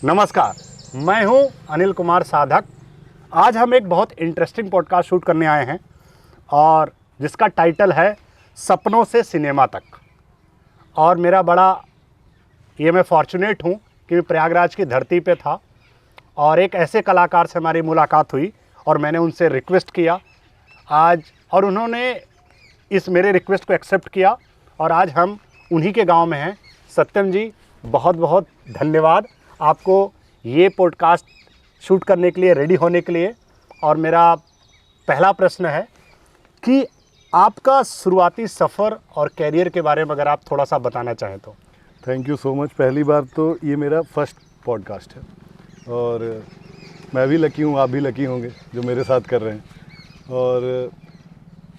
नमस्कार, मैं हूं अनिल कुमार साधक। आज हम एक बहुत इंटरेस्टिंग पॉडकास्ट शूट करने आए हैं और जिसका टाइटल है सपनों से सिनेमा तक। और मेरा बड़ा मैं फॉर्चुनेट हूं कि मैं प्रयागराज की धरती पे था और एक ऐसे कलाकार से हमारी मुलाकात हुई और मैंने उनसे रिक्वेस्ट किया आज, और उन्होंने इस मेरे रिक्वेस्ट को एक्सेप्ट किया और आज हम उन्हीं के गांव में हैं। सत्यम जी, बहुत बहुत धन्यवाद आपको ये पॉडकास्ट शूट करने के लिए, रेडी होने के लिए। और मेरा पहला प्रश्न है कि आपका शुरुआती सफ़र और कैरियर के बारे में अगर आप थोड़ा सा बताना चाहें तो। Thank you so much. पहली बार तो ये मेरा फर्स्ट पॉडकास्ट है और मैं भी लकी हूँ, आप भी लकी होंगे जो मेरे साथ कर रहे हैं। और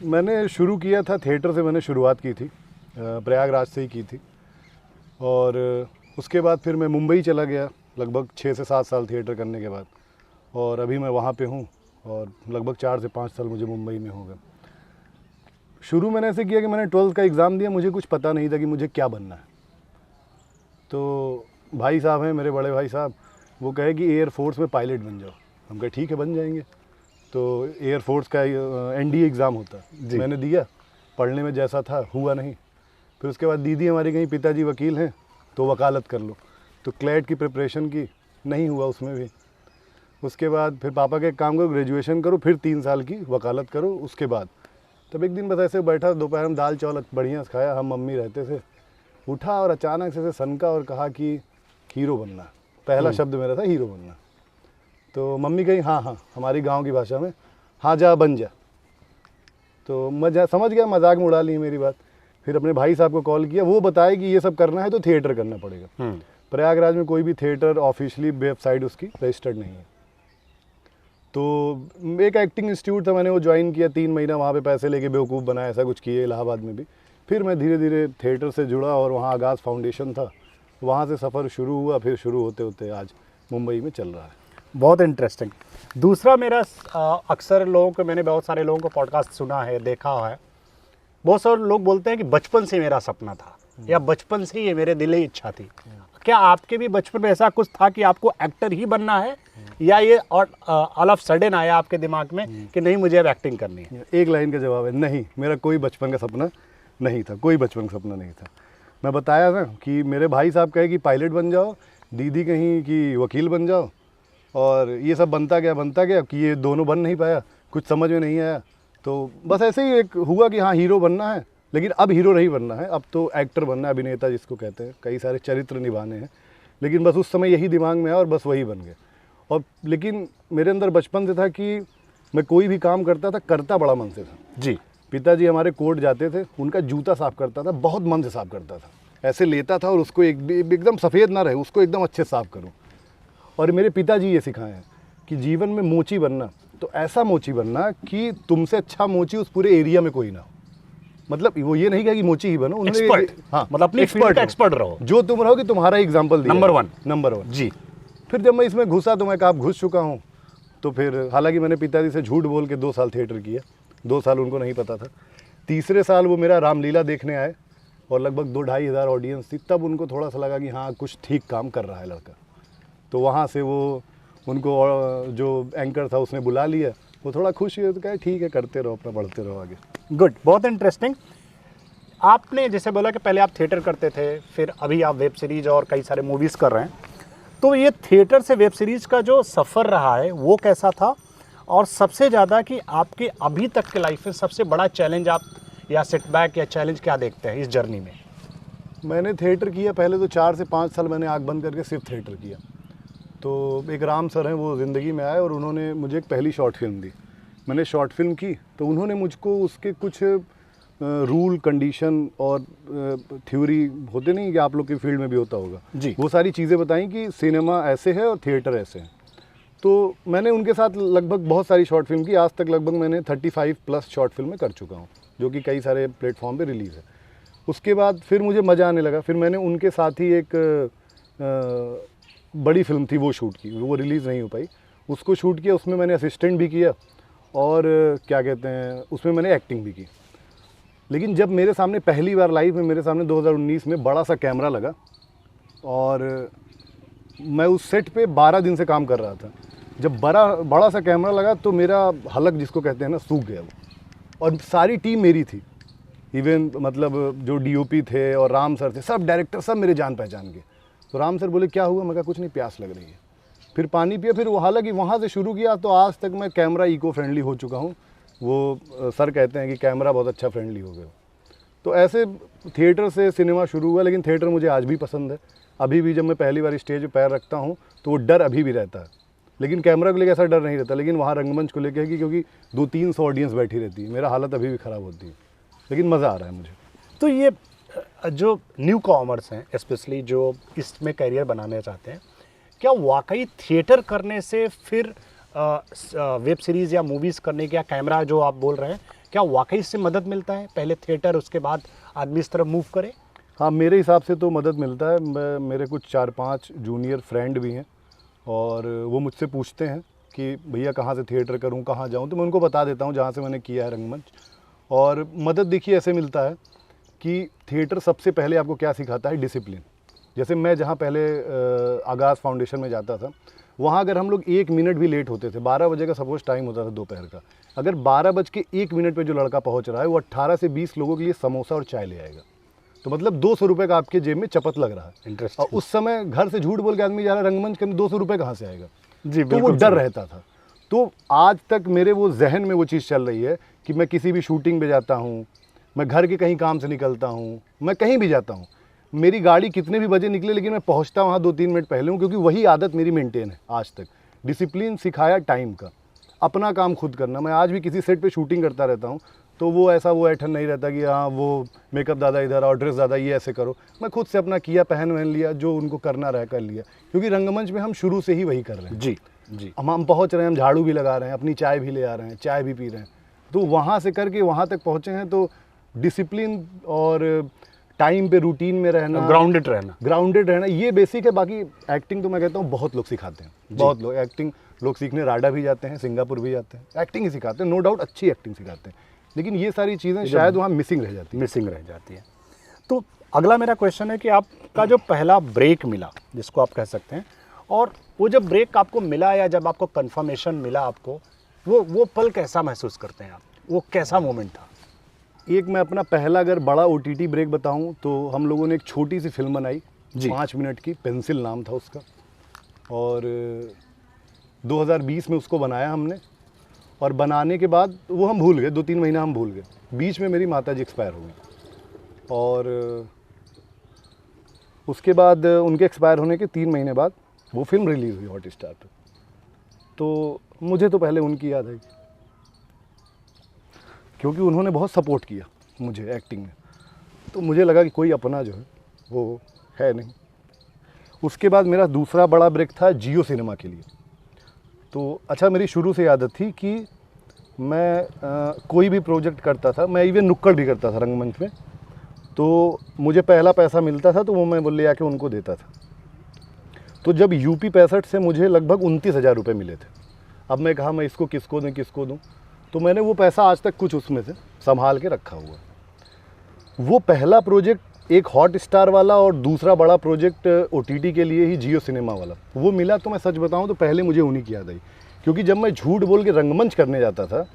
मैंने शुरू किया था थिएटर से, मैंने शुरुआत की थी, प्रयागराज से ही की थी। और उसके बाद फिर मैं मुंबई चला गया लगभग 6 से 7 साल थिएटर करने के बाद, और अभी मैं वहाँ पे हूँ और लगभग 4 से 5 साल मुझे मुंबई में हो गए। शुरू मैंने ऐसे किया कि मैंने 12th का एग्ज़ाम दिया, मुझे कुछ पता नहीं था कि मुझे क्या बनना है। तो भाई साहब हैं मेरे बड़े भाई साहब, वो कहे कि एयर फोर्स में पायलट बन जाओ। हम कहे ठीक है, बन जाएंगे। तो एयर फोर्स का NDA एग्ज़ाम होता, मैंने दिया, पढ़ने में जैसा था हुआ नहीं। फिर उसके बाद दीदी हमारी कहीं पिताजी वकील हैं तो वकालत कर लो, तो क्लैट की प्रिपरेशन की, नहीं हुआ उसमें भी। उसके बाद फिर पापा के काम करो, ग्रेजुएशन करो, फिर 3 साल की वकालत करो। उसके बाद तब एक दिन बस ऐसे बैठा, दोपहर में दाल चावल बढ़िया खाया, हम मम्मी रहते थे, उठा और अचानक से सनका और कहा कि हीरो बनना। पहला शब्द मेरा था हीरो बनना। तो मम्मी कही हाँ हाँ, हमारी गांव की भाषा में, हाँ जा बन जा। तो मैं समझ गया, मजाक में उड़ा ली मेरी बात। फिर अपने भाई साहब को कॉल किया, वो बताए कि ये सब करना है तो थिएटर करना पड़ेगा। प्रयागराज में कोई भी थिएटर ऑफिशियली वेबसाइट उसकी रजिस्टर्ड नहीं है। तो एक एक्टिंग इंस्टीट्यूट था, मैंने वो ज्वाइन किया, 3 महीना वहाँ पे पैसे लेके बेवकूफ़ बनाया, ऐसा कुछ किए इलाहाबाद में भी। फिर मैं धीरे धीरे थिएटर से जुड़ा और वहाँ आगाज़ फाउंडेशन था, वहाँ से सफ़र शुरू हुआ। फिर शुरू होते होते आज मुंबई में चल रहा है। बहुत इंटरेस्टिंग। दूसरा मेरा अक्सर लोगों को, मैंने बहुत सारे लोगों को पॉडकास्ट सुना है, देखा है, बहुत सारे लोग बोलते हैं कि बचपन से मेरा सपना था या बचपन से ये मेरे दिल की इच्छा थी। क्या आपके भी बचपन में ऐसा कुछ था कि आपको एक्टर ही बनना है, या ये और ऑल ऑफ सडन आया आपके दिमाग में कि नहीं मुझे अब एक्टिंग करनी है? एक लाइन का जवाब है नहीं, मेरा कोई बचपन का सपना नहीं था, कोई बचपन का सपना नहीं था। मैं बताया ना कि मेरे भाई साहब कहे कि पायलट बन जाओ, दीदी कहीं कि वकील बन जाओ, और ये सब बनता गया कि ये दोनों बन नहीं पाया, कुछ समझ में नहीं आया। तो बस ऐसे ही एक हुआ कि हाँ हीरो बनना है, लेकिन अब हीरो नहीं बनना है, अब तो एक्टर बनना है, अभिनेता जिसको कहते हैं, कई सारे चरित्र निभाने हैं। लेकिन बस उस समय यही दिमाग में आया और बस वही बन गए। और लेकिन मेरे अंदर बचपन से था कि मैं कोई भी काम करता था, करता बड़ा मन से था जी। पिताजी हमारे कोर्ट जाते थे, उनका जूता साफ़ करता था, बहुत मन से साफ़ करता था, ऐसे लेता था और उसको एकदम सफ़ेद ना रहे, उसको एकदम अच्छे साफ़ करूँ। और मेरे पिताजी ये सिखाए हैं कि जीवन में मोची बनना तो ऐसा मोची बनना कि तुमसे अच्छा मोची उस पूरे एरिया में कोई ना हो। मतलब वो ये नहीं कहा कि मोची ही बनो, एक्सपर्ट, हाँ, मतलब अपनी फील्ड का एक्सपर्ट रहो, जो तुम रहोगे तुम्हारा एग्जाम्पल दिया, नंबर वन जी। फिर जब मैं इसमें घुसा तो मैं कहा घुस चुका हूँ। तो फिर हालांकि मैंने पिताजी से झूठ बोल के 2 साल थिएटर किया, 2 साल उनको नहीं पता था। तीसरे साल वो मेरा रामलीला देखने आए और लगभग 2-2.5 हज़ार ऑडियंस थी। तब उनको थोड़ा सा लगा कि हाँ कुछ ठीक काम कर रहा है लड़का। तो वहाँ से वो उनको जो एंकर था उसने बुला लिया, वो थोड़ा खुश हुए तो कहे ठीक है, करते रहो, अपना बढ़ते रहो आगे। गुड, बहुत इंटरेस्टिंग। आपने जैसे बोला कि पहले आप थिएटर करते थे, फिर अभी आप वेब सीरीज़ और कई सारे मूवीज़ कर रहे हैं, तो ये थिएटर से वेब सीरीज़ का जो सफ़र रहा है वो कैसा था? और सबसे ज़्यादा कि आपके अभी तक के लाइफ में सबसे बड़ा चैलेंज आप या सेटबैक या चैलेंज क्या देखते हैं इस जर्नी में? मैंने थिएटर किया पहले तो 4 से 5 साल मैंने आँख बंद करके सिर्फ थिएटर किया। तो एक राम सर हैं, वो ज़िंदगी में आए और उन्होंने मुझे एक पहली शॉर्ट फिल्म दी। मैंने शॉर्ट फिल्म की तो उन्होंने मुझको उसके कुछ रूल, कंडीशन और थ्योरी होते नहीं कि आप लोग की फील्ड में भी होता होगा जी, वो सारी चीज़ें बताई कि सिनेमा ऐसे है और थिएटर ऐसे है। तो मैंने उनके साथ लगभग बहुत सारी शॉर्ट फिल्म की। आज तक लगभग मैंने 35+ शॉर्ट फिल्में कर चुका हूँ, जो कि कई सारे प्लेटफॉर्म पे रिलीज़ है। उसके बाद फिर मुझे मज़ा आने लगा, फिर मैंने उनके साथ ही एक बड़ी फिल्म थी वो शूट की, वो रिलीज़ नहीं हो पाई, उसको शूट किया। उसमें मैंने असिस्टेंट भी किया और क्या कहते हैं उसमें मैंने एक्टिंग भी की। लेकिन जब मेरे सामने पहली बार लाइव में मेरे सामने 2019 में बड़ा सा कैमरा लगा और मैं उस सेट पे 12 दिन से काम कर रहा था। जब बड़ा सा कैमरा लगा तो मेरा हलक जिसको कहते हैं ना सूख गया वो, और सारी टीम मेरी थी। इवन मतलब जो डीओपी थे और राम सर थे, सब डायरेक्टर सब मेरे जान पहचान के। तो राम सर बोले क्या हुआ? मैं कहा कुछ नहीं, प्यास लग रही है। फिर पानी पिया। फिर हालांकि वहाँ से शुरू किया तो आज तक मैं कैमरा इको फ्रेंडली हो चुका हूँ। वो सर कहते हैं कि कैमरा बहुत अच्छा फ्रेंडली हो गया। तो ऐसे थिएटर से सिनेमा शुरू हुआ, लेकिन थिएटर मुझे आज भी पसंद है। अभी भी जब मैं पहली बार स्टेज पे पैर रखता हूँ तो वो डर अभी भी रहता है, लेकिन कैमरा को लेकर ऐसा डर नहीं रहता। लेकिन वहाँ रंगमंच को लेकर है क्योंकि 200-300 ऑडियंस बैठी रहती है, मेरा हालत अभी भी ख़राब होती है, लेकिन मज़ा आ रहा है मुझे। तो ये जो न्यू कॉमर्स हैं, स्पेशली जो इसमें करियर बनाना चाहते हैं, क्या वाकई थिएटर करने से फिर वेब सीरीज़ या मूवीज़ करने का कैमरा जो आप बोल रहे हैं, क्या वाकई इससे मदद मिलता है? पहले थिएटर, उसके बाद आदमी इस तरफ मूव करे। हाँ, मेरे हिसाब से तो मदद मिलता है। मेरे कुछ 4-5 जूनियर फ्रेंड भी हैं और वो मुझसे पूछते हैं कि भैया कहाँ से थिएटर करूँ, कहाँ जाऊँ, तो मैं उनको बता देता हूँ जहाँ से मैंने किया है रंगमंच। और मदद देखिए ऐसे मिलता है कि थिएटर सबसे पहले आपको क्या सिखाता है? डिसिप्लिन। जैसे मैं जहाँ पहले आगाज़ फाउंडेशन में जाता था, वहाँ अगर हम लोग 1 मिनट भी लेट होते थे, 12 बजे का सपोज टाइम होता था दोपहर का, अगर 12:01 पे जो लड़का पहुँच रहा है वो 18 से 20 लोगों के लिए समोसा और चाय ले आएगा। तो मतलब 200 रुपये का आपके जेब में चपत लग रहा है। इंटरेस्ट। और उस समय घर से झूठ बोल के आदमी जा रहा है रंगमंच करने, 200 रुपये कहाँ से आएगा? जी, तो वो डर रहता था। तो आज तक मेरे वो जहन में वो चीज़ चल रही है कि मैं किसी भी शूटिंग पे जाता हूँ, मैं घर के कहीं काम से निकलता हूँ, मैं कहीं भी जाता हूँ, मेरी गाड़ी कितने भी बजे निकले लेकिन मैं पहुँचता वहाँ 2-3 मिनट पहले हूँ, क्योंकि वही आदत मेरी मेंटेन है आज तक। डिसिप्लिन सिखाया टाइम का, अपना काम खुद करना। मैं आज भी किसी सेट पे शूटिंग करता रहता हूँ तो वो ऐसा वो ऐठन नहीं रहता कि हाँ वो मेकअप दादा इधर और ड्रेस दादा ये ऐसे करो। मैं खुद से अपना किया, पहन वहन लिया, जो उनको करना रह कर लिया, क्योंकि रंगमंच में हम शुरू से ही वही कर रहे हैं। जी जी। हम पहुँच रहे हैं, हम झाड़ू भी लगा रहे हैं, अपनी चाय भी ले आ रहे हैं, चाय भी पी रहे हैं। तो वहाँ से करके वहाँ तक पहुँचे हैं। तो डिसिप्लिन और टाइम पे रूटीन में रहना, ग्राउंडेड रहना ये बेसिक है। बाकी एक्टिंग तो मैं कहता हूँ बहुत लोग सिखाते हैं, बहुत लोग एक्टिंग लोग सीखने राडा भी जाते हैं, सिंगापुर भी जाते हैं, एक्टिंग ही सिखाते हैं, नो डाउट अच्छी एक्टिंग सिखाते हैं, लेकिन ये सारी चीज़ें शायद वहाँ मिसिंग रह जाती है। तो अगला मेरा क्वेश्चन है कि आपका जो पहला ब्रेक मिला, जिसको आप कह सकते हैं, और वो जब ब्रेक आपको मिला या जब आपको कंफर्मेशन मिला आपको, वो पल कैसा महसूस करते हैं आप? वो कैसा मोमेंट था? एक मैं अपना पहला अगर बड़ा OTT ब्रेक बताऊं तो हम लोगों ने एक छोटी सी फिल्म बनाई 5 मिनट की, पेंसिल नाम था उसका, और 2020 में उसको बनाया हमने। और बनाने के बाद वो हम भूल गए, 2-3 महीना हम भूल गए। बीच में मेरी माताजी एक्सपायर हो गई और उसके बाद उनके एक्सपायर होने के 3 महीने बाद वो फिल्म रिलीज़ हुई हॉटस्टार पे। तो मुझे तो पहले उनकी याद आई, क्योंकि उन्होंने बहुत सपोर्ट किया मुझे एक्टिंग में। तो मुझे लगा कि कोई अपना जो है वो है नहीं। उसके बाद मेरा दूसरा बड़ा ब्रेक था जियो सिनेमा के लिए। तो अच्छा, मेरी शुरू से आदत थी कि मैं कोई भी प्रोजेक्ट करता था, मैं इवन नुक्कड़ भी करता था रंगमंच में, तो मुझे पहला पैसा मिलता था तो वो मैं ले आके उनको देता था। तो जब यूपी 65 से मुझे लगभग 29,000 रुपये मिले थे। अब मैं कहा मैं इसको किसको दूँ, तो मैंने वो पैसा आज तक कुछ उसमें से संभाल के रखा हुआ। वो पहला प्रोजेक्ट एक हॉट स्टार वाला और दूसरा बड़ा प्रोजेक्ट OTT के लिए ही जियो सिनेमा वाला वो मिला। तो मैं सच बताऊं तो पहले मुझे उन्हीं की याद आई, क्योंकि जब मैं झूठ बोल के रंगमंच करने जाता था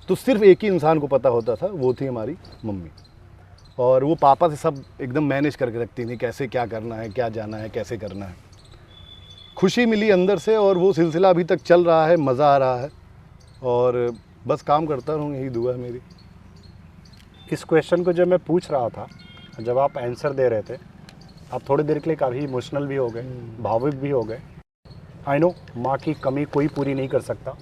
तो सिर्फ एक ही इंसान को पता होता था, वो थी हमारी मम्मी। और वो पापा से सब एकदम मैनेज करके रखती थी, कैसे क्या करना है, क्या जाना है, कैसे करना है। खुशी मिली अंदर से और वो सिलसिला अभी तक चल रहा है, मज़ा आ रहा है और बस काम करता रहूँ, यही दुआ है मेरी। इस क्वेश्चन को जब मैं पूछ रहा था, जब आप आंसर दे रहे थे, आप थोड़ी देर के लिए काफ़ी इमोशनल भी हो गए, भावुक भी हो गए। आई नो माँ की कमी कोई पूरी नहीं कर सकता,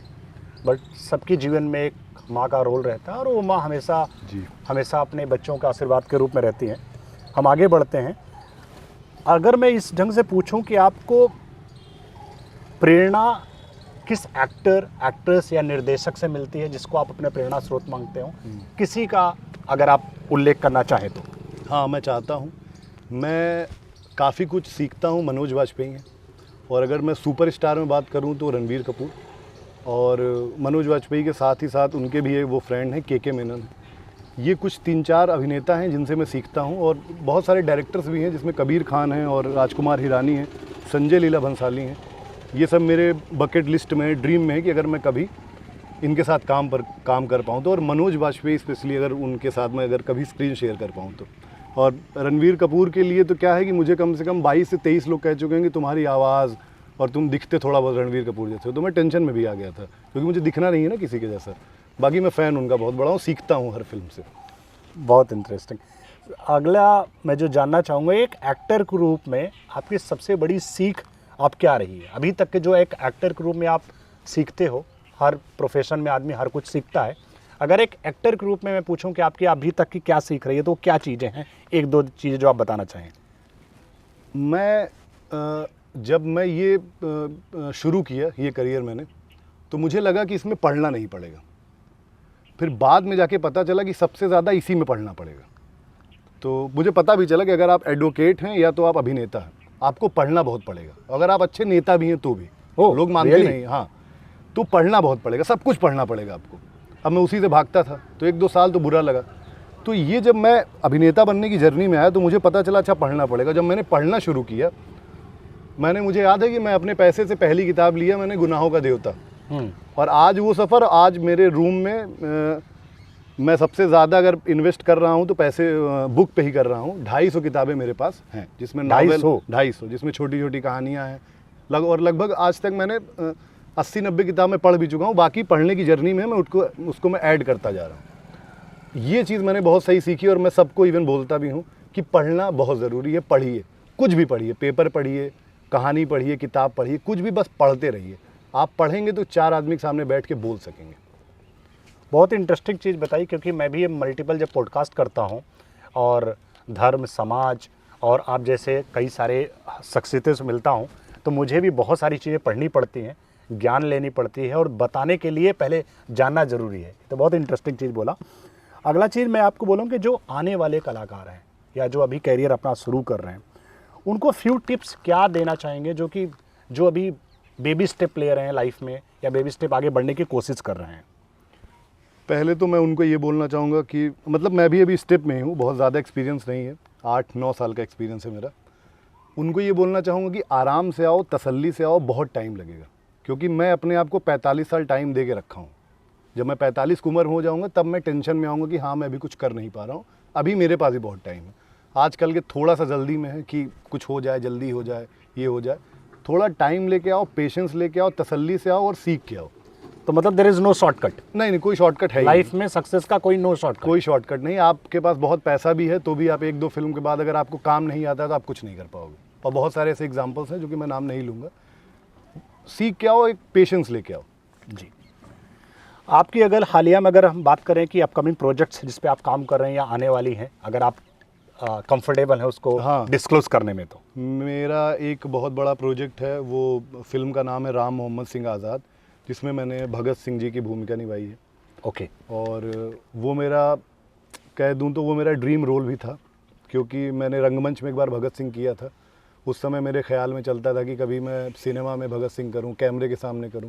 बट सबके जीवन में एक माँ का रोल रहता है और वो माँ हमेशा अपने बच्चों का आशीर्वाद के रूप में रहती हैं। हम आगे बढ़ते हैं। अगर मैं इस ढंग से पूछूं कि आपको प्रेरणा किस एक्ट्रेस या निर्देशक से मिलती है जिसको आप अपने प्रेरणा स्रोत मांगते हो, किसी का अगर आप उल्लेख करना चाहें तो? हाँ, मैं चाहता हूँ। मैं काफ़ी कुछ सीखता हूँ मनोज वाजपेयी हैं, और अगर मैं सुपरस्टार में बात करूँ तो रणबीर कपूर, और मनोज वाजपेयी के साथ ही साथ उनके भी एक वो फ्रेंड हैं के मेनन। ये कुछ 3-4 अभिनेता हैं जिनसे मैं सीखता हूँ, और बहुत सारे डायरेक्टर्स भी हैं जिसमें कबीर खान हैं और राजकुमार हिरानी हैं। संजय लीला भंसाली हैं, ये सब मेरे बकेट लिस्ट में, ड्रीम में है कि अगर मैं कभी इनके साथ काम कर पाऊँ तो, और मनोज वाजपेयी स्पेशली अगर उनके साथ मैं अगर कभी स्क्रीन शेयर कर पाऊँ तो। और रणवीर कपूर के लिए तो क्या है कि मुझे कम से कम 22 से 23 लोग कह चुके हैं कि तुम्हारी आवाज़ और तुम दिखते थोड़ा बहुत रणवीर कपूर जैसे हो, तो मैं टेंशन में भी आ गया था क्योंकि मुझे दिखना नहीं है ना किसी के जैसा। बाकी मैं फ़ैन उनका बहुत बड़ा हूँ, सीखता हूँ हर फिल्म से। बहुत इंटरेस्टिंग। अगला मैं जो जानना चाहूँगा, एक एक्टर के रूप में आपकी सबसे बड़ी सीख आप क्या रही है अभी तक के, जो एक एक्टर के रूप में आप सीखते हो? हर प्रोफेशन में आदमी हर कुछ सीखता है। अगर एक एक्टर के रूप में मैं पूछूं कि आपकी अभी तक की क्या सीख रही है, तो क्या चीज़ें हैं, एक दो चीज़ें जो आप बताना चाहें? जब मैं ये शुरू किया ये करियर मैंने, तो मुझे लगा कि इसमें पढ़ना नहीं पड़ेगा। फिर बाद में जाके पता चला कि सबसे ज़्यादा इसी में पढ़ना पड़ेगा। तो मुझे पता भी चला कि अगर आप एडवोकेट हैं या तो आप अभिनेता हैं, आपको पढ़ना बहुत पड़ेगा। अगर आप अच्छे नेता भी हैं तो भी लोग मानते नहीं, हाँ, तो पढ़ना बहुत पड़ेगा, सब कुछ पढ़ना पड़ेगा आपको। अब मैं उसी से भागता था तो 1-2 साल तो बुरा लगा। तो ये जब मैं अभिनेता बनने की जर्नी में आया तो मुझे पता चला अच्छा पढ़ना पड़ेगा। जब मैंने पढ़ना शुरू किया, मुझे याद है कि मैं अपने पैसे से पहली किताब लिया मैंने, गुनाहों का देवता। और आज वो सफ़र, आज मेरे रूम में मैं सबसे ज़्यादा अगर इन्वेस्ट कर रहा हूँ तो पैसे बुक पे ही कर रहा हूँ। 250 किताबें मेरे पास हैं, जिसमें नॉवेल 250, जिसमें छोटी छोटी कहानियाँ हैं। और लगभग आज तक मैंने 80-90 किताब मैं पढ़ भी चुका हूँ। बाकी पढ़ने की जर्नी में मैं उसको मैं ऐड करता जा रहा हूँ। ये चीज़ मैंने बहुत सही सीखी और मैं सबको इवन बोलता भी हूँ कि पढ़ना बहुत ज़रूरी है। पढ़िए, कुछ भी पढ़िए, पेपर पढ़िए, कहानी पढ़िए, किताब पढ़िए, कुछ भी, बस पढ़ते रहिए। आप पढ़ेंगे तो 4 आदमी के सामने बैठ के बोल सकेंगे। बहुत इंटरेस्टिंग चीज़ बताई, क्योंकि मैं भी ये मल्टीपल जब पॉडकास्ट करता हूँ और धर्म, समाज और आप जैसे कई सारे शख्सियतों से मिलता हूँ, तो मुझे भी बहुत सारी चीज़ें पढ़नी पड़ती हैं, ज्ञान लेनी पड़ती है, और बताने के लिए पहले जानना ज़रूरी है। तो बहुत इंटरेस्टिंग चीज़ बोला। अगला चीज़ मैं आपको बोलूँ कि जो आने वाले कलाकार हैं या जो अभी कैरियर अपना शुरू कर रहे हैं, उनको फ्यू टिप्स क्या देना चाहेंगे, जो अभी बेबी स्टेप ले रहे हैं लाइफ में या बेबी स्टेप आगे बढ़ने की कोशिश कर रहे हैं? पहले तो मैं उनको ये बोलना चाहूँगा कि मतलब मैं भी अभी स्टेप में ही हूँ, बहुत ज़्यादा एक्सपीरियंस नहीं है, 8-9 साल का एक्सपीरियंस है मेरा। उनको ये बोलना चाहूँगा कि आराम से आओ, तसल्ली से आओ, बहुत टाइम लगेगा। क्योंकि मैं अपने आप को 45 साल टाइम दे के रखा हूँ। जब मैं 45 की उम्र हो जाऊँगा तब मैं टेंशन में आऊँगा कि हाँ मैं अभी कुछ कर नहीं पा रहा हूँ। अभी मेरे पास ही बहुत टाइम है। आजकल के थोड़ा सा जल्दी में है कि कुछ हो जाए, जल्दी हो जाए, ये हो जाए। थोड़ा टाइम लेके आओ, पेशेंस लेके आओ, तसल्ली से आओ और सीख के आओ। तो मतलब देयर इज़ नो शॉर्टकट? नहीं, कोई शॉर्टकट है लाइफ में सक्सेस का कोई नो शॉर्टकट? कोई शॉर्टकट नहीं। आपके पास बहुत पैसा भी है तो भी आप 1-2 फिल्म के बाद अगर आपको काम नहीं आता तो आप कुछ नहीं कर पाओगे। और बहुत सारे ऐसे एग्जाम्पल्स हैं जो कि मैं नाम नहीं लूँगा। सीख के आओ, एक पेशेंस लेके आओ। जी। आपकी अगर हालिया में अगर हम बात करें कि अपकमिंग प्रोजेक्ट्स जिस पे आप काम कर रहे हैं या आने वाली हैं, अगर आप कंफर्टेबल है उसको डिस्क्लोज करने में? तो मेरा एक बहुत बड़ा प्रोजेक्ट है, वो फिल्म का नाम है राम मोहम्मद सिंह आज़ाद, जिसमें मैंने भगत सिंह जी की भूमिका निभाई है। ओके। और वो मेरा, कह दूं तो वो मेरा ड्रीम रोल भी था, क्योंकि मैंने रंगमंच में एक बार भगत सिंह किया था। उस समय मेरे ख्याल में चलता था कि कभी मैं सिनेमा में भगत सिंह करूं, कैमरे के सामने करूं।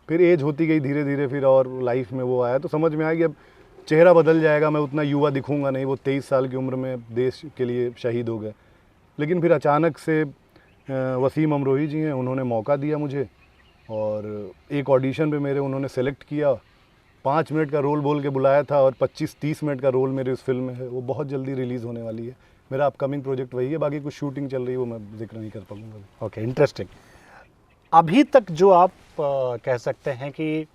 फिर एज होती गई धीरे धीरे, फिर और लाइफ में वो आया तो समझ में आया कि अब चेहरा बदल जाएगा, मैं उतना युवा दिखूंगा नहीं। वो 23 साल की उम्र में देश के लिए शहीद हो गए। लेकिन फिर अचानक से वसीम अमरोही जी हैं, उन्होंने मौका दिया मुझे और एक ऑडिशन पे मेरे उन्होंने सेलेक्ट किया। 5 मिनट का रोल बोल के बुलाया था और 25-30 मिनट का रोल मेरे उस फिल्म में है। वो बहुत जल्दी रिलीज़ होने वाली है। मेरा अपकमिंग प्रोजेक्ट वही है, बाकी कुछ शूटिंग चल रही है वो मैं जिक्र नहीं कर पाऊँगा। Okay, interesting. अभी तक जो आप कह सकते हैं कि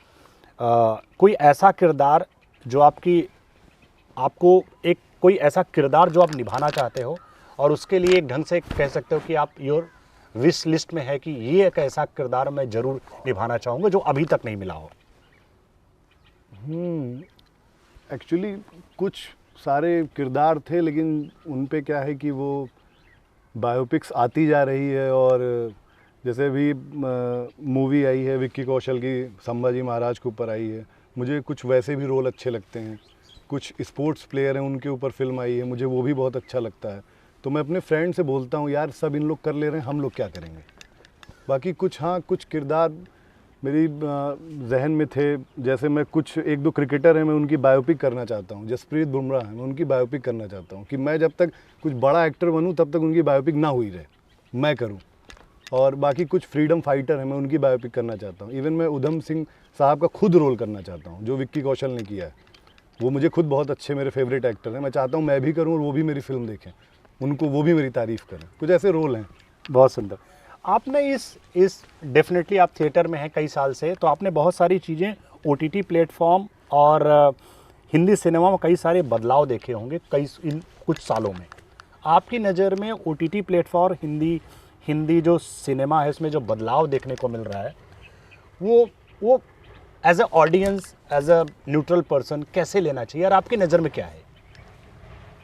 कोई ऐसा किरदार जो आपको एक कोई ऐसा किरदार जो आप निभाना चाहते हो और उसके लिए एक ढंग से कह सकते हो कि आप योर विश लिस्ट में है कि ये एक ऐसा किरदार मैं ज़रूर निभाना चाहूँगा जो अभी तक नहीं मिला हो? एक्चुअली कुछ सारे किरदार थे, लेकिन उन पे क्या है कि वो बायोपिक्स आती जा रही है। और जैसे भी मूवी आई है विक्की कौशल की, संभाजी महाराज के ऊपर आई है, मुझे कुछ वैसे भी रोल अच्छे लगते हैं। कुछ स्पोर्ट्स प्लेयर हैं उनके ऊपर फिल्म आई है, मुझे वो भी बहुत अच्छा लगता है। तो मैं अपने फ्रेंड से बोलता हूँ यार सब इन लोग कर ले रहे हैं, हम लोग क्या करेंगे। बाकी कुछ कुछ किरदार मेरी जहन में थे। जैसे मैं कुछ 1-2 क्रिकेटर हैं, मैं उनकी बायोपिक करना चाहता हूँ। जसप्रीत बुमराह है, मैं उनकी बायोपिक करना चाहता हूँ कि मैं जब तक कुछ बड़ा एक्टर बनूँ तब तक उनकी बायोपिक ना हुई रहे, मैं करूँ। और बाकी कुछ फ्रीडम फाइटर हैं, मैं उनकी बायोपिक करना चाहता हूँ। इवन मैं उधम सिंह साहब का खुद रोल करना चाहता हूँ, जो विक्की कौशल ने किया है। वो मुझे खुद बहुत अच्छे मेरे फेवरेट एक्टर हैं, मैं चाहता हूँ मैं भी करूँ और वो भी मेरी फिल्म देखें, उनको वो भी मेरी तारीफ़ करें। कुछ ऐसे रोल हैं। बहुत सुंदर। आपने इस डेफिनेटली आप थिएटर में हैं कई साल से, तो आपने बहुत सारी चीज़ें ओटीटी प्लेटफॉर्म और हिंदी सिनेमा में कई सारे बदलाव देखे होंगे इन कुछ सालों में। आपकी नज़र में ओटीटी प्लेटफॉर्म हिंदी जो सिनेमा है इसमें जो बदलाव देखने को मिल रहा है, वो as a audience, as a neutral person कैसे लेना चाहिए और आपकी नज़र में क्या है?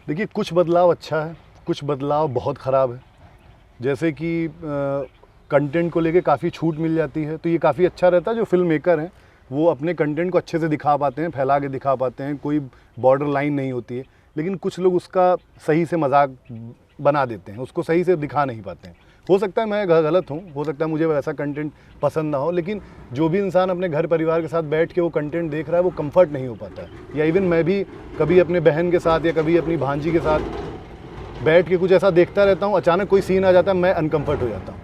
देखिए, कुछ बदलाव अच्छा है, कुछ बदलाव बहुत ख़राब है। जैसे कि कंटेंट को लेके काफ़ी छूट मिल जाती है, तो ये काफ़ी अच्छा रहता है। जो फिल्म मेकर हैं वो अपने कंटेंट को अच्छे से दिखा पाते हैं, फैला के दिखा पाते हैं, कोई बॉर्डर लाइन नहीं होती है। लेकिन कुछ लोग उसका सही से मजाक बना देते हैं, उसको सही से दिखा नहीं पाते हैं। हो सकता है मैं गलत हूँ, हो सकता है मुझे वैसा कंटेंट पसंद ना हो, लेकिन जो भी इंसान अपने घर परिवार के साथ बैठ के वो कंटेंट देख रहा है वो कंफर्ट नहीं हो पाता है। या इवन मैं भी कभी अपने बहन के साथ या कभी अपनी भांजी के साथ बैठ के कुछ ऐसा देखता रहता हूँ, अचानक कोई सीन आ जाता है, मैं अनकम्फर्ट हो जाता हूँ।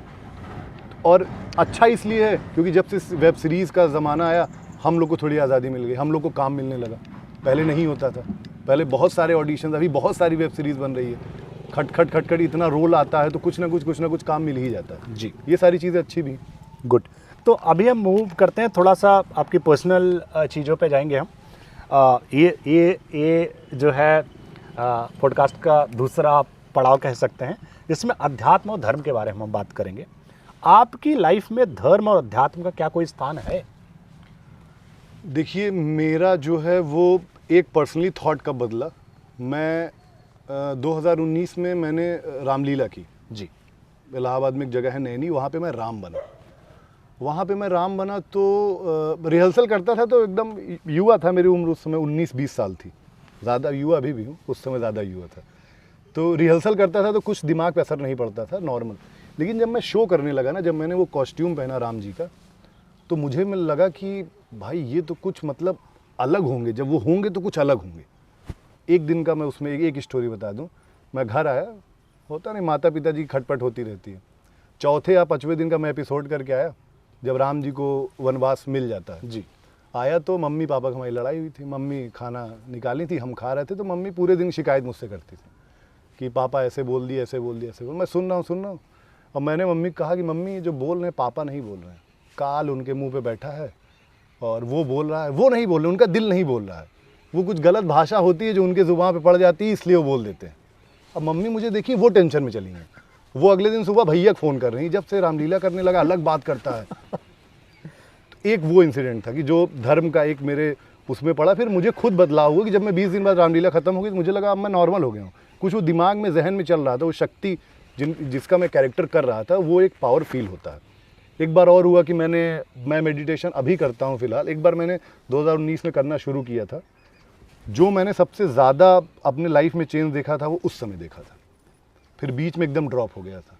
और अच्छा इसलिए है क्योंकि जब से वेब सीरीज़ का ज़माना आया, हम लोग को थोड़ी आज़ादी मिल गई, हम लोग को काम मिलने लगा। पहले नहीं होता था, पहले बहुत सारे ऑडिशन, अभी बहुत सारी वेब सीरीज़ बन रही है, खट इतना रोल आता है तो कुछ ना कुछ काम मिल ही जाता है। जी, ये सारी चीज़ें अच्छी भी। गुड। तो अभी हम मूव करते हैं, थोड़ा सा आपकी पर्सनल चीज़ों पे जाएंगे हम। ये जो है पॉडकास्ट का दूसरा पड़ाव कह सकते हैं, जिसमें अध्यात्म और धर्म के बारे में हम बात करेंगे। आपकी लाइफ में धर्म और अध्यात्म का क्या कोई स्थान है? देखिए, मेरा जो है वो एक पर्सनली थॉट कब बदला, मैं 2019 में मैंने रामलीला की। जी। इलाहाबाद में एक जगह है नैनी, वहाँ पे मैं राम बना। वहाँ पे मैं राम बना तो रिहर्सल करता था, तो एकदम युवा था, मेरी उम्र उस समय 19-20 साल थी, ज़्यादा युवा अभी भी हूँ, उस समय ज़्यादा युवा था। तो रिहर्सल करता था तो कुछ दिमाग पे असर नहीं पड़ता था, नॉर्मल। लेकिन जब मैं शो करने लगा ना, जब मैंने वो कॉस्ट्यूम पहना राम जी का, तो मुझे में लगा कि भाई ये तो कुछ मतलब अलग होंगे, जब वो होंगे तो कुछ अलग होंगे। एक दिन का मैं उसमें एक स्टोरी बता दूं। मैं घर आया, होता नहीं, माता पिता जी की खटपट होती रहती है। चौथे या 5वें दिन का मैं एपिसोड करके आया, जब राम जी को वनवास मिल जाता है। जी। आया तो मम्मी पापा की हमारी लड़ाई हुई थी, मम्मी खाना निकाली थी, हम खा रहे थे, तो मम्मी पूरे दिन शिकायत मुझसे करती थी कि पापा ऐसे बोल दिए, ऐसे बोल दिए, ऐसे बोल। मैं सुन रहा हूँ। और मैंने मम्मी को कहा कि मम्मी जो बोल रहे हैं पापा नहीं बोल रहे हैं, काल उनके मुँह पर बैठा है और वो बोल रहा है, वो नहीं बोल रहे, उनका दिल नहीं बोल रहा है, वो कुछ गलत भाषा होती है जो उनके ज़ुबान पे पड़ जाती है, इसलिए वो बोल देते हैं। अब मम्मी मुझे देखी वो टेंशन में चली हैं, वो अगले दिन सुबह भैया को फ़ोन कर रही हैं, जब से रामलीला करने लगा अलग बात करता है। तो एक वो इंसिडेंट था कि जो धर्म का एक मेरे उसमें पड़ा। फिर मुझे खुद बदलाव हुआ कि जब मैं 20 दिन बाद रामलीला ख़त्म हो गई तो मुझे लगा अब मैं नॉर्मल हो गया हूँ। कुछ वो दिमाग में, जहन में चल रहा था, वो शक्ति जिसका मैं कैरेक्टर कर रहा था, वो एक पावर फील होता है। एक बार और हुआ कि मैं मेडिटेशन अभी करता हूँ फ़िलहाल, एक बार मैंने 2019 में करना शुरू किया था। जो मैंने सबसे ज़्यादा अपने लाइफ में चेंज देखा था वो उस समय देखा था, फिर बीच में एकदम ड्रॉप हो गया था।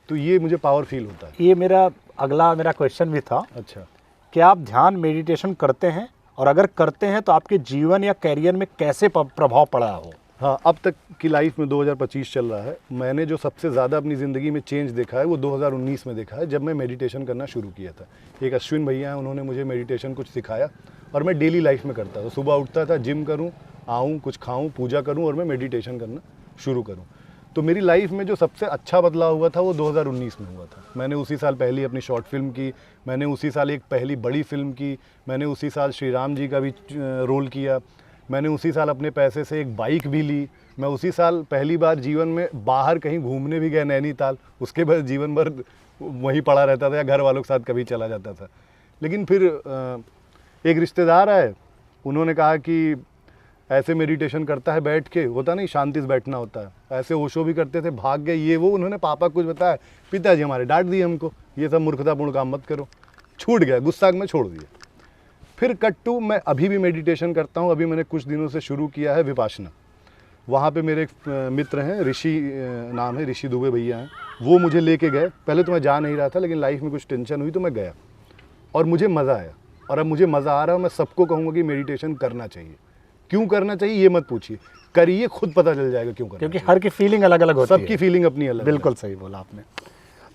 तो ये मुझे पावर फील होता है। ये मेरा क्वेश्चन भी था। अच्छा, क्या आप ध्यान मेडिटेशन करते हैं, और अगर करते हैं तो आपके जीवन या करियर में कैसे प्रभाव पड़ा हो? हाँ, अब तक की लाइफ में 2025 चल रहा है, मैंने जो सबसे ज़्यादा अपनी ज़िंदगी में चेंज देखा है वो 2019 में देखा है, जब मैं मेडिटेशन करना शुरू किया था। एक अश्विन भैया हैं, उन्होंने मुझे मेडिटेशन कुछ सिखाया और मैं डेली लाइफ में करता था। सुबह उठता था, जिम करूँ, आऊँ, कुछ खाऊँ, पूजा करूँ और मैं मेडिटेशन करना शुरू करूँ। तो मेरी लाइफ में जो सबसे अच्छा बदलाव हुआ था वो 2019 में हुआ था। मैंने उसी साल पहली अपनी शॉर्ट फिल्म की, मैंने उसी साल एक पहली बड़ी फिल्म की, मैंने उसी साल श्री राम जी का भी रोल किया, मैंने उसी साल अपने पैसे से एक बाइक भी ली, मैं उसी साल पहली बार जीवन में बाहर कहीं घूमने भी गया, नैनीताल। उसके बाद जीवन भर वहीं पड़ा रहता था या घर वालों के साथ कभी चला जाता था। लेकिन फिर एक रिश्तेदार आए, उन्होंने कहा कि ऐसे मेडिटेशन करता है बैठ के, होता नहीं शांति से बैठना होता है, ऐसे ओशो भी करते थे, भाग गए, ये वो। उन्होंने पापा कुछ बताया, पिताजी हमारे डांट दिए हमको, ये सब मूर्खतापूर्ण काम मत करो। छूट गया, गुस्सा में छोड़ दिया। फिर कट टू, मैं अभी भी मेडिटेशन करता हूँ। अभी मैंने कुछ दिनों से शुरू किया है विपाशना। वहाँ पे मेरे एक मित्र हैं, ऋषि नाम है, ऋषि दुबे भैया हैं, वो मुझे लेके गए। पहले तो मैं जा नहीं रहा था, लेकिन लाइफ में कुछ टेंशन हुई तो मैं गया और मुझे मज़ा आया। और अब मुझे मज़ा आ रहा है। मैं सबको कहूँगा कि मेडिटेशन करना चाहिए। क्यों करना चाहिए ये मत पूछिए, करिए, खुद पता चल जाएगा क्यों करना। क्योंकि हर की फीलिंग अलग अलग होती है, सबकी फीलिंग अपनी अलग। बिल्कुल सही बोला आपने।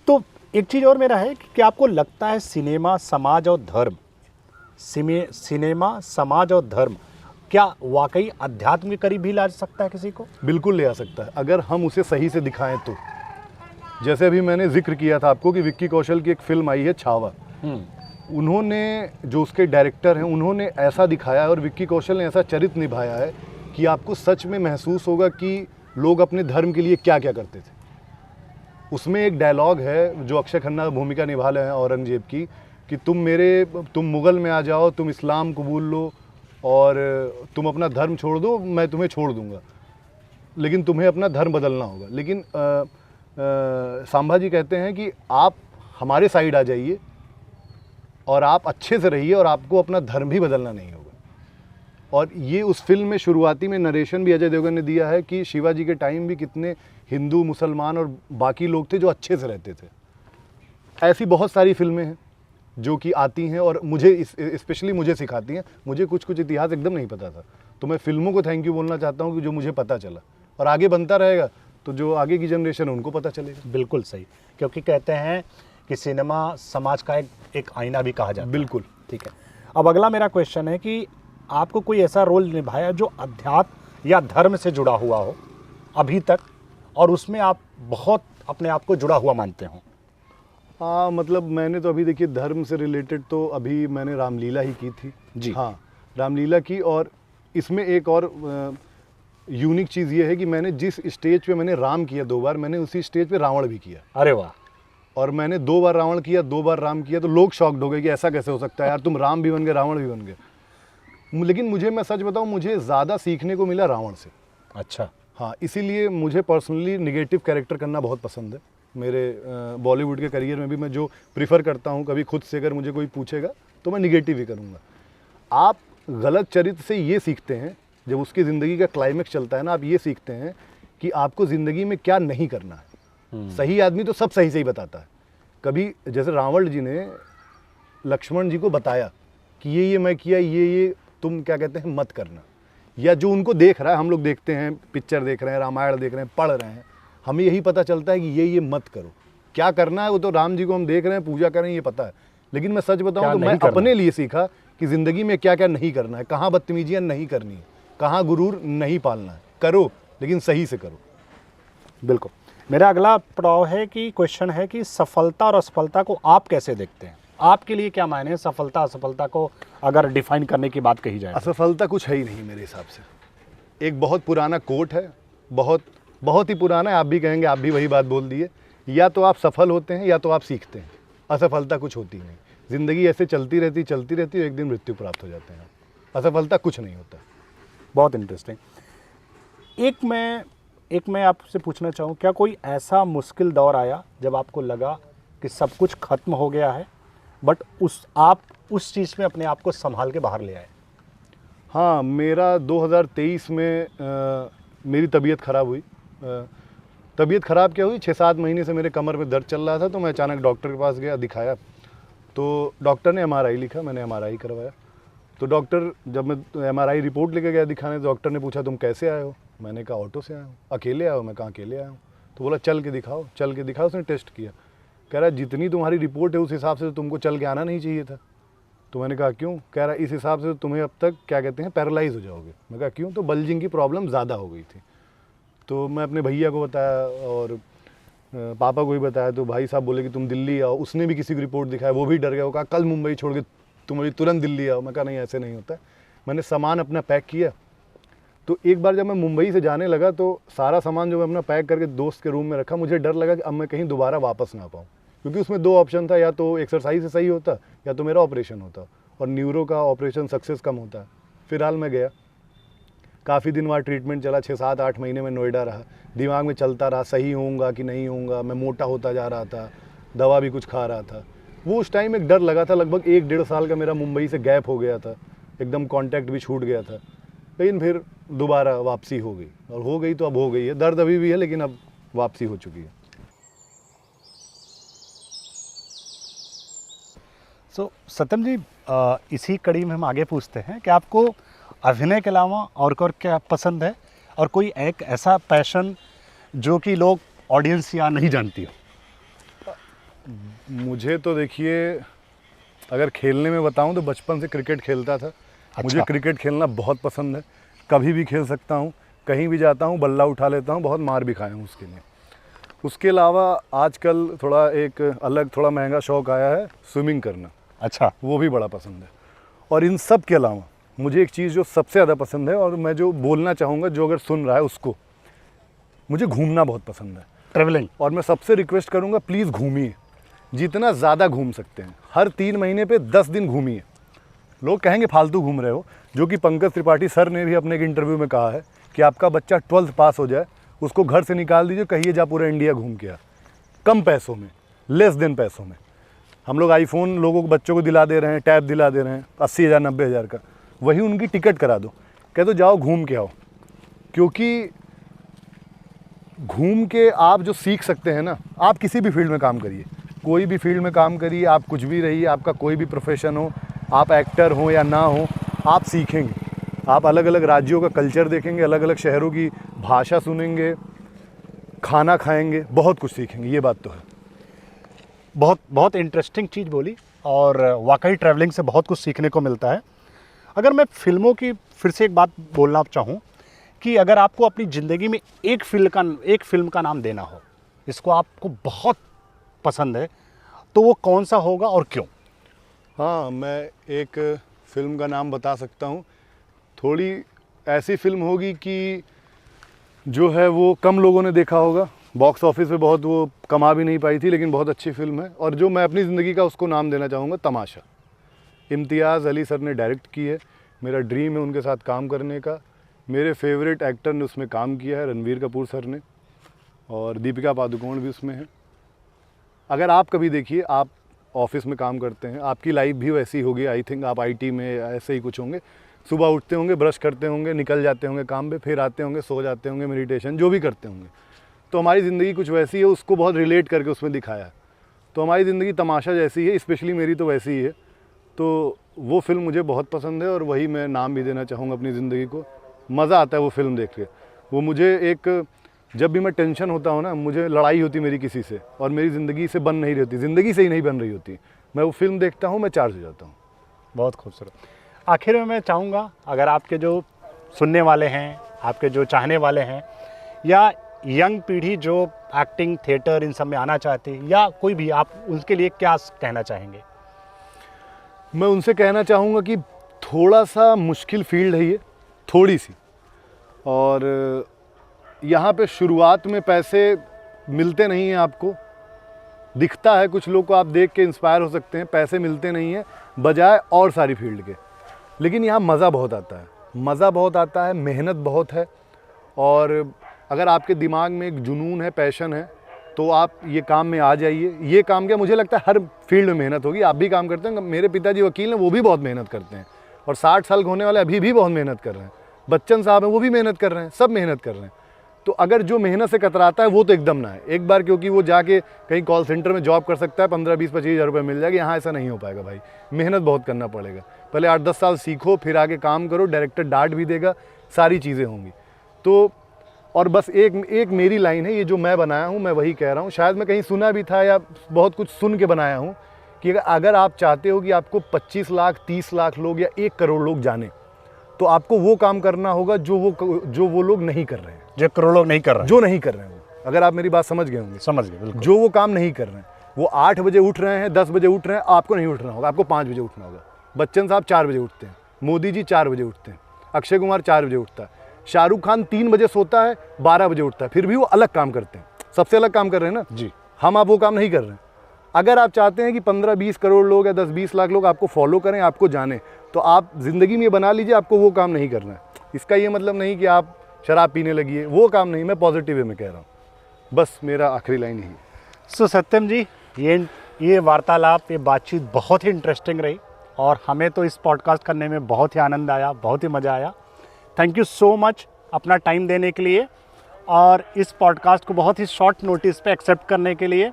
तो एक चीज़ और मेरा है कि क्या आपको लगता है सिनेमा समाज और धर्म, सिनेमा समाज और धर्म क्या वाकई अध्यात्म के करीब भी ला सकता है किसी को? बिल्कुल ले आ सकता है अगर हम उसे सही से दिखाएं तो। जैसे अभी मैंने जिक्र किया था आपको कि विक्की कौशल की एक फिल्म आई है छावा, उन्होंने जो उसके डायरेक्टर हैं उन्होंने ऐसा दिखाया है और विक्की कौशल ने ऐसा चरित्र निभाया है कि आपको सच में महसूस होगा कि लोग अपने धर्म के लिए क्या क्या करते थे। उसमें एक डायलॉग है जो अक्षय खन्ना भूमिका निभा रहे हैं औरंगजेब की, कि तुम मुग़ल में आ जाओ, तुम इस्लाम कबूल लो और तुम अपना धर्म छोड़ दो, मैं तुम्हें छोड़ दूंगा, लेकिन तुम्हें अपना धर्म बदलना होगा। लेकिन संभाजी कहते हैं कि आप हमारे साइड आ जाइए और आप अच्छे से रहिए और आपको अपना धर्म भी बदलना नहीं होगा। और ये उस फिल्म में शुरुआती में नरेशन भी अजय देवगन ने दिया है कि शिवाजी के टाइम भी कितने हिंदू, मुसलमान और बाकी लोग थे जो अच्छे से रहते थे। ऐसी बहुत सारी फिल्में हैं जो कि आती हैं और मुझे स्पेशली मुझे सिखाती हैं। मुझे कुछ कुछ इतिहास एकदम नहीं पता था, तो मैं फिल्मों को थैंक यू बोलना चाहता हूँ कि जो मुझे पता चला, और आगे बनता रहेगा तो जो आगे की जनरेशन है उनको पता चलेगा। बिल्कुल सही, क्योंकि कहते हैं कि सिनेमा समाज का एक आईना भी कहा जाता है। बिल्कुल ठीक है। अब अगला मेरा क्वेश्चन है कि आपको कोई ऐसा रोल निभाया जो अध्यात्म या धर्म से जुड़ा हुआ हो अभी तक, और उसमें आप बहुत अपने आप को जुड़ा हुआ मानते हो? हाँ, मतलब मैंने तो अभी देखिए धर्म से रिलेटेड तो अभी मैंने रामलीला ही की थी जी। हाँ, रामलीला की। और इसमें एक और यूनिक चीज़ ये है कि मैंने जिस स्टेज पे मैंने राम किया 2 बार, मैंने उसी स्टेज पे रावण भी किया। अरे वाह। और मैंने 2 बार रावण किया, 2 बार राम किया, तो लोग शॉक्ड हो गए कि ऐसा कैसे हो सकता है यार, तुम राम भी बन गए, रावण भी बन गए। लेकिन मुझे, मैं सच बताऊं, मुझे ज़्यादा सीखने को मिला रावण से। अच्छा। हाँ, इसीलिए मुझे पर्सनली निगेटिव कैरेक्टर करना बहुत पसंद है। मेरे बॉलीवुड के करियर में भी मैं जो प्रीफर करता हूँ, कभी खुद से अगर मुझे कोई पूछेगा तो मैं निगेटिव ही करूँगा। आप गलत चरित्र से ये सीखते हैं, जब उसकी ज़िंदगी का क्लाइमेक्स चलता है ना, आप ये सीखते हैं कि आपको ज़िंदगी में क्या नहीं करना है। सही आदमी तो सब सही सही बताता है। कभी जैसे रावण जी ने लक्ष्मण जी को बताया कि ये मैं किया, ये तुम क्या कहते हैं मत करना, या जो उनको देख रहा है, हम लोग देखते हैं, पिक्चर देख रहे हैं, रामायण देख रहे हैं, पढ़ रहे हैं, हमें यही पता चलता है कि ये मत करो। क्या करना है वो तो राम जी को हम देख रहे हैं, पूजा कर रहे हैं, ये पता है। लेकिन मैं सच बताऊं तो मैं अपने लिए सीखा कि ज़िंदगी में क्या क्या नहीं करना है, कहाँ बदतमीजियाँ नहीं करनी है, कहाँ गुरूर नहीं पालना है। करो लेकिन सही से करो। बिल्कुल। मेरा अगला पड़ाव है कि क्वेश्चन है कि सफलता और असफलता को आप कैसे देखते हैं? आपके लिए क्या मायने है सफलता असफलता को अगर डिफाइन करने की बात कही जाए? असफलता कुछ है ही नहीं मेरे हिसाब से। एक बहुत पुराना कोट है, बहुत ही पुराना है, आप भी कहेंगे, आप भी वही बात बोल दिए। या तो आप सफल होते हैं या तो आप सीखते हैं, असफलता कुछ होती नहीं। ज़िंदगी ऐसे चलती रहती है, एक दिन मृत्यु प्राप्त हो जाते हैं। असफलता कुछ नहीं होता। बहुत इंटरेस्टिंग। एक मैं आपसे पूछना चाहूँ, क्या कोई ऐसा मुश्किल दौर आया जब आपको लगा कि सब कुछ खत्म हो गया है, बट आप उस चीज़ में अपने आप को संभाल के बाहर ले आए? हाँ, मेरा 2023 में मेरी तबीयत ख़राब हुई। तबीयत ख़राब क्या हुई, 6-7 महीने से मेरे कमर में दर्द चल रहा था, तो मैं अचानक डॉक्टर के पास गया, दिखाया, तो डॉक्टर ने MRI लिखा, मैंने MRI करवाया। तो डॉक्टर, जब मैं MRI रिपोर्ट लेके गया दिखाने, तो डॉक्टर ने पूछा तुम कैसे आए हो? मैंने कहा ऑटो से आया हूँ। अकेले आए हो? मैं कहा अकेले आया हूँ। तो बोला चल के दिखाओ। उसने टेस्ट किया, कह रहा जितनी तुम्हारी रिपोर्ट है उस हिसाब से तो तुमको चल के आना नहीं चाहिए था। तो मैंने कहा क्यों? कह रहा इस हिसाब से तो तुम्हें अब तक क्या कहते हैं पैरालाइज हो जाओगे। मैं कहा क्यों? तो बल्जिंग की प्रॉब्लम ज़्यादा हो गई थी। तो मैं अपने भैया को बताया और पापा को भी बताया, तो भाई साहब बोले कि तुम दिल्ली आओ। उसने भी किसी को रिपोर्ट दिखाया, वो भी डर गया, वो कहा कल मुंबई छोड़ के तुम अभी तुरंत दिल्ली आओ। मैं कहा नहीं, ऐसे नहीं होता। मैंने सामान अपना पैक किया। तो एक बार जब मैं मुंबई से जाने लगा तो सारा सामान जो मैं अपना पैक करके दोस्त के रूम में रखा, मुझे डर लगा कि अब मैं कहीं दोबारा वापस ना पाऊँ, क्योंकि उसमें 2 ऑप्शन था, या तो एक्सरसाइज से सही होता या तो मेरा ऑपरेशन होता, और न्यूरो का ऑपरेशन सक्सेस कम होता है। फिलहाल मैं गया, काफ़ी दिन बाद ट्रीटमेंट चला, 6-7-8 महीने में नोएडा रहा। दिमाग में चलता रहा सही होऊंगा कि नहीं होऊंगा। मैं मोटा होता जा रहा था, दवा भी कुछ खा रहा था। वो उस टाइम एक डर लगा था। लगभग 1-1.5 साल का मेरा मुंबई से गैप हो गया था, एकदम कॉन्टैक्ट भी छूट गया था। लेकिन फिर दोबारा वापसी हो गई, और हो गई तो अब हो गई है। दर्द अभी भी है, लेकिन अब वापसी हो चुकी है। सत्यम जी, इसी कड़ी में हम आगे पूछते हैं कि आपको अभिनय के अलावा और क्या पसंद है, और कोई एक ऐसा पैशन जो कि लोग ऑडियंस या नहीं जानती हो? मुझे तो देखिए, अगर खेलने में बताऊं तो बचपन से क्रिकेट खेलता था। मुझे क्रिकेट खेलना बहुत पसंद है, कभी भी खेल सकता हूं, कहीं भी जाता हूं बल्ला उठा लेता हूं, बहुत मार भी खाया हूं उसके लिए। उसके अलावा आजकल थोड़ा एक अलग थोड़ा महंगा शौक़ आया है, स्विमिंग करना। अच्छा, वो भी बड़ा पसंद है। और इन सब के अलावा मुझे एक चीज़ जो सबसे ज़्यादा पसंद है, और मैं जो बोलना चाहूँगा जो अगर सुन रहा है उसको, मुझे घूमना बहुत पसंद है, ट्रैवलिंग। और मैं सबसे रिक्वेस्ट करूँगा, प्लीज़ घूमिए, जितना ज़्यादा घूम सकते हैं। हर 3 महीने पे 10 दिन घूमिए। लोग कहेंगे फालतू घूम रहे हो, जो कि पंकज त्रिपाठी सर ने भी अपने एक इंटरव्यू में कहा है कि आपका बच्चा 12th पास हो जाए, उसको घर से निकाल दीजिए, कहिए जा पूरा इंडिया घूम के आ, कम पैसों में, लेस देन पैसों में। हम लोग आईफोन लोगों को, बच्चों को दिला दे रहे हैं, टैब दिला दे रहे हैं 80,000 90,000 का, वही उनकी टिकट करा दो, कह दो जाओ घूम के आओ। क्योंकि घूम के आप जो सीख सकते हैं ना, आप किसी भी फील्ड में काम करिए, कोई भी फील्ड में काम करिए, आप कुछ भी रहिए, आपका कोई भी प्रोफेशन हो, आप एक्टर हो या ना हो, आप सीखेंगे। आप अलग अलग राज्यों का कल्चर देखेंगे, अलग अलग शहरों की भाषा सुनेंगे, खाना खाएंगे, बहुत कुछ सीखेंगे, ये बात तो है। बहुत बहुत इंटरेस्टिंग चीज़ बोली, और वाकई ट्रैवलिंग से बहुत कुछ सीखने को मिलता है। अगर मैं फिल्मों की फिर से एक बात बोलना चाहूँ कि अगर आपको अपनी ज़िंदगी में एक फिल्म का नाम देना हो, इसको आपको बहुत पसंद है, तो वो कौन सा होगा और क्यों? हाँ, मैं एक फ़िल्म का नाम बता सकता हूँ। थोड़ी ऐसी फ़िल्म होगी कि जो है वो कम लोगों ने देखा होगा, बॉक्स ऑफिस पे बहुत वो कमा भी नहीं पाई थी, लेकिन बहुत अच्छी फ़िल्म है, और जो मैं अपनी ज़िंदगी का उसको नाम देना चाहूँगा तमाशा। इम्तियाज़ अली सर ने डायरेक्ट की है, मेरा ड्रीम है उनके साथ काम करने का। मेरे फेवरेट एक्टर ने उसमें काम किया है, रणबीर कपूर सर ने, और दीपिका पादुकोण भी उसमें है। अगर आप कभी देखिए, आप ऑफिस में काम करते हैं, आपकी लाइफ भी वैसी होगी, आई थिंक आप आईटी में ऐसे ही कुछ होंगे। सुबह उठते होंगे, ब्रश करते होंगे, निकल जाते होंगे काम पे, फिर आते होंगे, सो जाते होंगे, मेडिटेशन जो भी करते होंगे। तो हमारी ज़िंदगी कुछ वैसी है, उसको बहुत रिलेट करके उसमें दिखाया है। तो हमारी ज़िंदगी तमाशा जैसी है, स्पेशली मेरी तो वैसी ही है। तो वो फिल्म मुझे बहुत पसंद है, और वही मैं नाम भी देना चाहूँगा अपनी ज़िंदगी को। मज़ा आता है वो फिल्म देख के। वो मुझे एक, जब भी मैं टेंशन होता हूँ ना, मुझे लड़ाई होती मेरी किसी से, और मेरी ज़िंदगी से बन नहीं रही होती, ज़िंदगी से ही नहीं बन रही होती, मैं वो फिल्म देखता हूँ, मैं चार्ज हो जाता हूँ। बहुत खूबसूरत। आखिर में मैं चाहूँगा, अगर आपके जो सुनने वाले हैं, आपके जो चाहने वाले हैं, या यंग पीढ़ी जो एक्टिंग, थिएटर इन सब में आना चाहती है, या कोई भी, आप उनके लिए क्या कहना चाहेंगे? मैं उनसे कहना चाहूँगा कि थोड़ा सा मुश्किल फील्ड है ये, थोड़ी सी, और यहाँ पे शुरुआत में पैसे मिलते नहीं हैं आपको। दिखता है कुछ लोग को, आप देख के इंस्पायर हो सकते हैं, पैसे मिलते नहीं हैं बजाय और सारी फील्ड के। लेकिन यहाँ मज़ा बहुत आता है, मज़ा बहुत आता है, मेहनत बहुत है, और अगर आपके दिमाग में एक जुनून है, पैशन है, तो आप ये काम में आ जाइए। ये काम क्या, मुझे लगता है हर फील्ड में मेहनत होगी। आप भी काम करते हैं, मेरे पिताजी वकील हैं, वो भी बहुत मेहनत करते हैं, और 60 साल होने वाले अभी भी बहुत मेहनत कर रहे हैं। बच्चन साहब हैं, वो भी मेहनत कर रहे हैं, सब मेहनत कर रहे हैं। तो अगर जो मेहनत से कतराता है वो तो एकदम ना है एक बार, क्योंकि वो जाके कहीं कॉल सेंटर में जॉब कर सकता है, 15, 20, 25 हज़ार रुपये मिल जाएगा। यहाँ ऐसा नहीं हो पाएगा भाई, मेहनत बहुत करना पड़ेगा। पहले 8-10 साल सीखो, फिर आगे काम करो, डायरेक्टर डांट भी देगा, सारी चीज़ें होंगी। तो और बस एक मेरी लाइन है, ये जो मैं बनाया हूँ, मैं वही कह रहा हूँ। शायद मैं कहीं सुना भी था या बहुत कुछ सुन के बनाया हूँ कि अगर आप चाहते हो कि आपको 25 लाख, 30 लाख लोग या 1 करोड़ लोग जाने, तो आपको वो काम करना होगा जो वो लोग नहीं कर रहे हैं, जो करोड़ लोग नहीं कर रहे हैं, जो नहीं कर रहे हैं वो। अगर आप मेरी बात समझ गए होंगे। समझ गए, बिल्कुल। जो वो काम नहीं कर रहे हैं, वो 8 बजे उठ रहे हैं, 10 बजे उठ रहे हैं, आपको नहीं उठना होगा, आपको 5 बजे उठना होगा। बच्चन साहब 4 बजे उठते हैं, मोदी जी 4 बजे उठते हैं, अक्षय कुमार 4 बजे उठता है, शाहरुख खान 3 बजे सोता है, 12 बजे उठता है, फिर भी वो अलग काम करते हैं, सबसे अलग काम कर रहे हैं ना जी। हम आप वो काम नहीं कर रहे हैं। अगर आप चाहते हैं कि 15-20 करोड़ लोग या 10-20 लाख लोग आपको फॉलो करें, आपको जाने, तो आप ज़िंदगी में ये बना लीजिए आपको वो काम नहीं करना है। इसका ये मतलब नहीं कि आप शराब पीने लगिए, वो काम नहीं, मैं पॉजिटिव वे में कह रहा हूँ। बस मेरा आखिरी लाइन यही है। सो सत्यम जी, ये वार्तालाप, ये बातचीत बहुत ही इंटरेस्टिंग रही, और हमें तो इस पॉडकास्ट करने में बहुत ही आनंद आया, बहुत ही मज़ा आया। थैंक यू सो मच अपना टाइम देने के लिए, और इस पॉडकास्ट को बहुत ही शॉर्ट नोटिस पे एक्सेप्ट करने के लिए।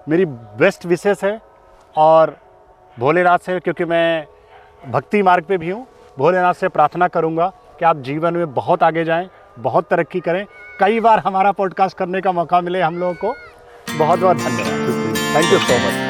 मेरी बेस्ट विशेस है, और भोलेनाथ से, क्योंकि मैं भक्ति मार्ग पे भी हूँ, भोलेनाथ से प्रार्थना करूँगा कि आप जीवन में बहुत आगे जाएं, बहुत तरक्की करें, कई बार हमारा पॉडकास्ट करने का मौका मिले हम लोगों को। बहुत बहुत धन्यवाद। Thank you so much.